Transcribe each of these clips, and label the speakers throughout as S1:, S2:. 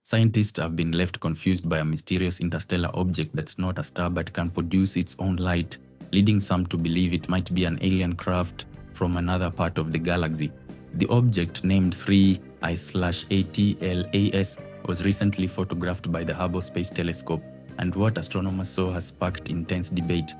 S1: Scientists have been left confused by a mysterious interstellar object that's not a star but can produce its own light, leading some to believe it might be an alien craft from another part of the galaxy. The object, named 3I/ATLAS, was recently photographed by the Hubble Space Telescope, and what astronomers saw has sparked intense debate.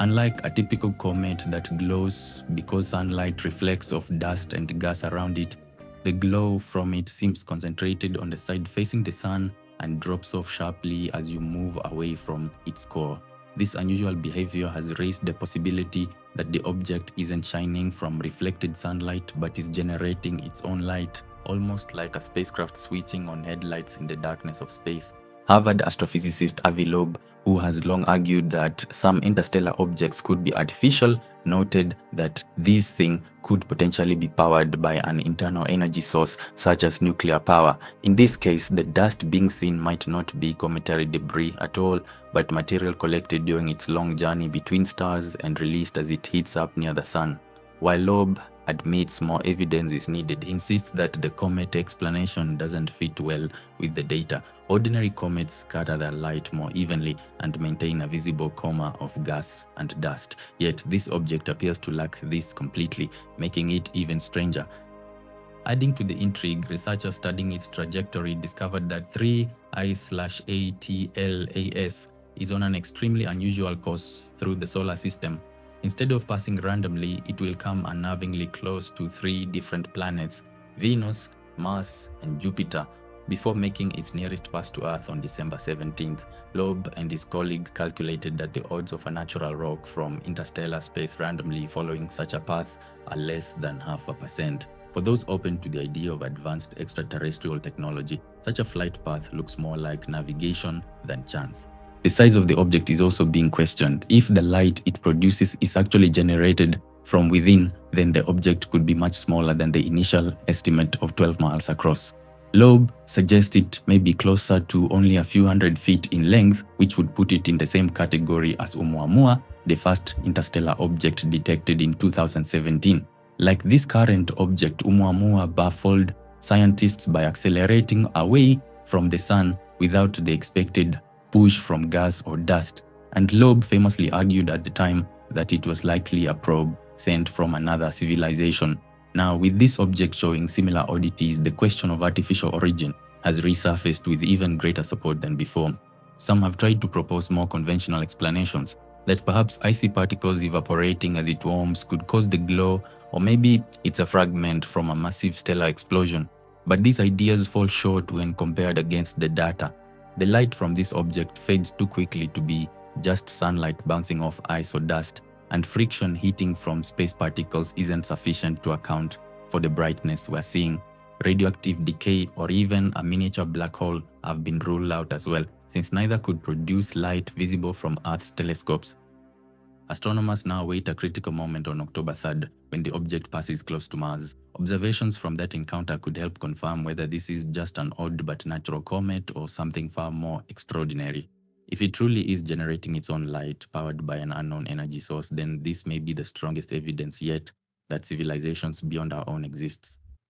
S1: Unlike a typical comet that glows because sunlight reflects off dust and gas around it, the glow from it seems concentrated on the side facing the sun and drops off sharply as you move away from its core. This unusual behavior has raised the possibility that the object isn't shining from reflected sunlight but is generating its own light, almost like a spacecraft switching on headlights in the darkness of space. Harvard astrophysicist Avi Loeb, who has long argued that some interstellar objects could be artificial, noted that this thing could potentially be powered by an internal energy source such as nuclear power. In this case, the dust being seen might not be cometary debris at all, but material collected during its long journey between stars and released as it heats up near the sun. While Loeb admits more evidence is needed, he insists that the comet explanation doesn't fit well with the data. Ordinary comets scatter their light more evenly and maintain a visible coma of gas and dust. Yet this object appears to lack this completely, making it even stranger. Adding to the intrigue, researchers studying its trajectory discovered that 3I/ATLAS is on an extremely unusual course through the solar system. Instead of passing randomly, it will come unnervingly close to 3 different planets, Venus, Mars, and Jupiter, before making its nearest pass to Earth on December 17th. Loeb and his colleague calculated that the odds of a natural rock from interstellar space randomly following such a path are less than 0.5%. For those open to the idea of advanced extraterrestrial technology, such a flight path looks more like navigation than chance. The size of the object is also being questioned. If the light it produces is actually generated from within, then the object could be much smaller than the initial estimate of 12 miles across. Loeb suggests it may be closer to only a few hundred feet in length, which would put it in the same category as Oumuamua, the first interstellar object detected in 2017. Like this current object, Oumuamua baffled scientists by accelerating away from the sun without the expected push from gas or dust, and Loeb famously argued at the time that it was likely a probe sent from another civilization. Now, with this object showing similar oddities, the question of artificial origin has resurfaced with even greater support than before. Some have tried to propose more conventional explanations, that perhaps icy particles evaporating as it warms could cause the glow, or maybe it's a fragment from a massive stellar explosion. But these ideas fall short when compared against the data. The light from this object fades too quickly to be just sunlight bouncing off ice or dust, and friction heating from space particles isn't sufficient to account for the brightness we're seeing. Radioactive decay or even a miniature black hole have been ruled out as well, since neither could produce light visible from Earth's telescopes. Astronomers now await a critical moment on October 3rd, when the object passes close to Mars. Observations from that encounter could help confirm whether this is just an odd but natural comet or something far more extraordinary. If it truly is generating its own light, powered by an unknown energy source, then this may be the strongest evidence yet that civilizations beyond our own exists.